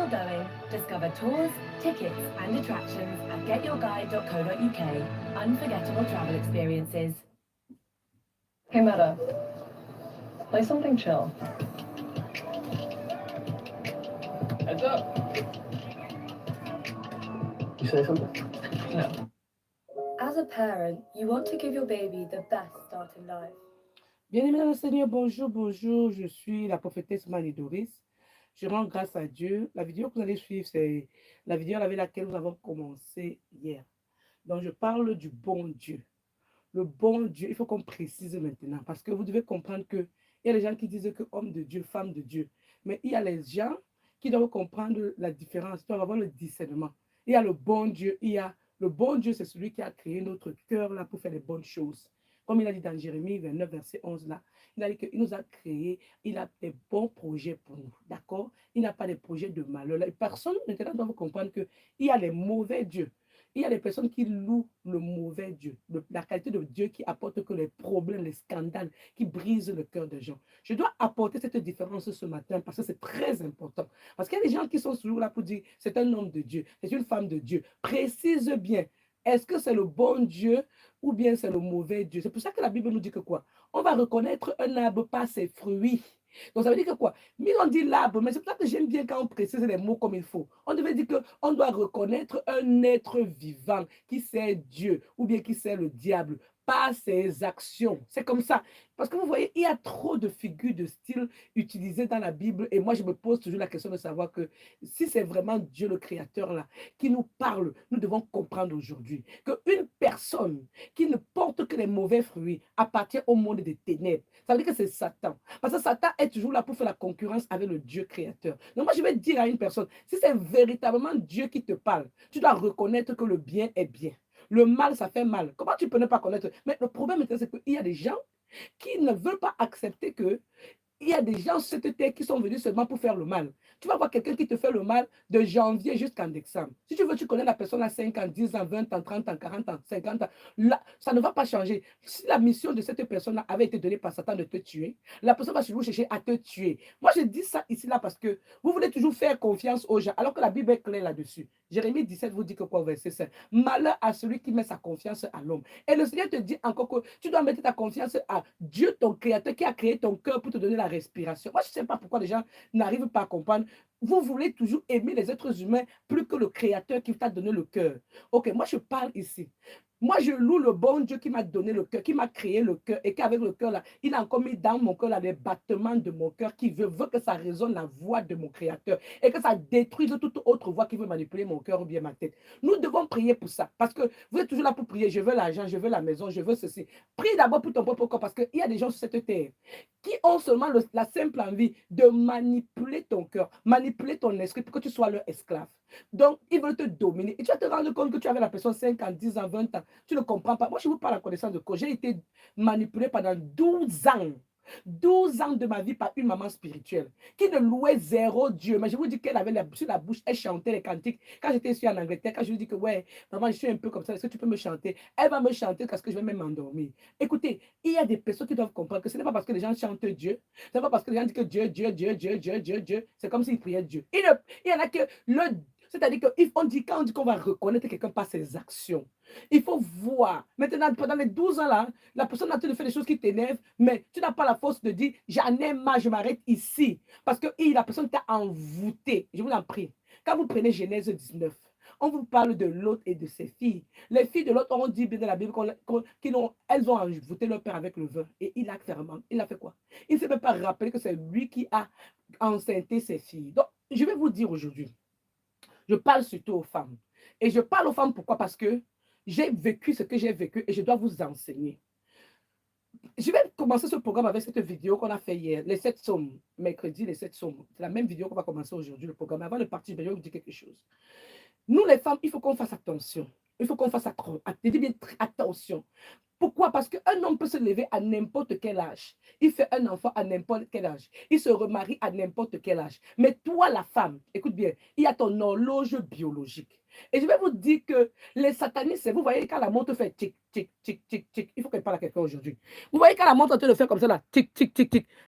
you're going, discover tours, tickets, and attractions at getyourguide.co.uk. Unforgettable travel experiences. Hey Meta, play something chill. Heads up. You say something? No. As a parent, you want to give your baby the best start in life. Bien-aimés dans le Seigneur, bonjour, bonjour. Je suis la prophétesse Mani Doris. Je rends grâce à Dieu. La vidéo que vous allez suivre, c'est la vidéo avec laquelle nous avons commencé hier. Donc, je parle du bon Dieu. Le bon Dieu, il faut qu'on précise maintenant parce que vous devez comprendre qu'il y a les gens qui disent que homme de Dieu, femme de Dieu. Mais il y a les gens qui doivent comprendre la différence, qui doivent avoir le discernement. Il y a le bon Dieu, le bon Dieu, c'est celui qui a créé notre cœur là pour faire les bonnes choses. Comme il a dit dans Jérémie 29, verset 11 là, il a dit qu'il nous a créés, il a des bons projets pour nous, d'accord? Il n'a pas des projets de malheur. Personne maintenant doit comprendre qu'il y a les mauvais dieux. Il y a des personnes qui louent le mauvais Dieu, la qualité de Dieu qui apporte que les problèmes, les scandales, qui brisent le cœur des gens. Je dois apporter cette différence ce matin parce que c'est très important. Parce qu'il y a des gens qui sont toujours là pour dire c'est un homme de Dieu, c'est une femme de Dieu. Précise bien, est-ce que c'est le bon Dieu ou bien c'est le mauvais Dieu? C'est pour ça que la Bible nous dit que quoi? On va reconnaître un arbre par ses fruits. Donc, ça veut dire que quoi? Mais on dit l'arbre, mais c'est pour ça que j'aime bien quand on précise les mots comme il faut. On devait dire qu'on doit reconnaître un être vivant qui sait Dieu ou bien qui sait le diable par ses actions. C'est comme ça. Parce que vous voyez, il y a trop de figures de style utilisées dans la Bible et moi, je me pose toujours la question de savoir que si c'est vraiment Dieu le Créateur là qui nous parle, nous devons comprendre aujourd'hui qu'une personne qui ne porte que les mauvais fruits appartient au monde des ténèbres. Ça veut dire que c'est Satan. Parce que Satan est toujours là pour faire la concurrence avec le Dieu créateur. Donc moi, je vais dire à une personne, si c'est véritablement Dieu qui te parle, tu dois reconnaître que le bien est bien. Le mal, ça fait mal. Comment tu peux ne pas connaître? Mais le problème, c'est qu'il y a des gens qui ne veulent pas accepter que il y a des gens sur cette terre qui sont venus seulement pour faire le mal. Tu vas voir quelqu'un qui te fait le mal de janvier jusqu'en décembre. Si tu veux, tu connais la personne à 5 ans, 10 ans, 20 ans, 30 ans, 40 ans, 50 ans. Là, ça ne va pas changer. Si la mission de cette personne-là avait été donnée par Satan de te tuer, la personne va toujours chercher à te tuer. Moi, je dis ça ici, là, parce que vous voulez toujours faire confiance aux gens, alors que la Bible est claire là-dessus. Jérémie 17 vous dit que quoi, verset 5? Malheur à celui qui met sa confiance à l'homme. Et le Seigneur te dit encore que tu dois mettre ta confiance à Dieu, ton créateur, qui a créé ton cœur pour te donner la respiration. Moi, je ne sais pas pourquoi les gens n'arrivent pas à comprendre. Vous voulez toujours aimer les êtres humains plus que le créateur qui t'a donné le cœur. Ok, moi, je parle ici. Moi, je loue le bon Dieu qui m'a donné le cœur, qui m'a créé le cœur et qu'avec le cœur, là, il a encore mis dans mon cœur là, les battements de mon cœur qui veut que ça résonne la voix de mon créateur et que ça détruise toute autre voix qui veut manipuler mon cœur ou bien ma tête. Nous devons prier pour ça parce que vous êtes toujours là pour prier. Je veux l'argent, je veux la maison, je veux ceci. Prie d'abord pour ton propre corps parce qu'il y a des gens sur cette terre qui ont seulement la simple envie de manipuler ton cœur, manipuler ton esprit pour que tu sois leur esclave. Donc, ils veulent te dominer. Et tu vas te rendre compte que tu avais la personne 5 ans, 10 ans, 20 ans. Tu ne comprends pas. Moi, je vous parle en connaissance de cause. J'ai été manipulée pendant 12 ans. 12 ans de ma vie par une maman spirituelle qui ne louait zéro Dieu. Mais je vous dis qu'elle avait sur la bouche, elle chantait les cantiques. Quand j'étais ici en Angleterre, quand je lui dis que ouais, maman, je suis un peu comme ça, est-ce que tu peux me chanter? Elle va me chanter parce que je vais même m'endormir. Écoutez, il y a des personnes qui doivent comprendre que ce n'est pas parce que les gens chantent Dieu, ce n'est pas parce que les gens disent que Dieu, Dieu, Dieu, Dieu, Dieu, Dieu, Dieu, c'est comme s'ils priaient Dieu. Il y en a que c'est-à-dire quand on dit qu'on va reconnaître quelqu'un par ses actions, il faut voir. Maintenant, pendant les 12 ans là, la personne a fait des choses qui t'énervent, mais tu n'as pas la force de dire j'en ai marre, je m'arrête ici. Parce que la personne t'a envoûté. Je vous en prie. Quand vous prenez Genèse 19, on vous parle de Lot et de ses filles. Les filles de Lot ont dit bien dans la Bible qu'elles ont envoûté leur père avec le vin. Et il a fait quoi? Il ne s'est même pas rappelé que c'est lui qui a enceinté ses filles. Donc, je vais vous dire aujourd'hui, je parle surtout aux femmes. Et je parle aux femmes pourquoi? Parce que j'ai vécu ce que j'ai vécu et je dois vous enseigner. Je vais commencer ce programme avec cette vidéo qu'on a fait hier, les 7 sommes, mercredi, les 7 sommes. C'est la même vidéo qu'on va commencer aujourd'hui, le programme. Avant de partir, je vais vous dire quelque chose. Nous, les femmes, il faut qu'on fasse attention. Il faut qu'on fasse attention. Pourquoi? Parce qu'un homme peut se lever à n'importe quel âge. Il fait un enfant à n'importe quel âge. Il se remarie à n'importe quel âge. Mais toi, la femme, écoute bien, il y a ton horloge biologique. Et je vais vous dire que les satanistes, vous voyez quand la montre fait tic, tic, tic, tic, tic, il faut qu'elle parle à quelqu'un aujourd'hui. Vous voyez quand la montre en train de faire comme ça, là, tic, tic, tic, tic.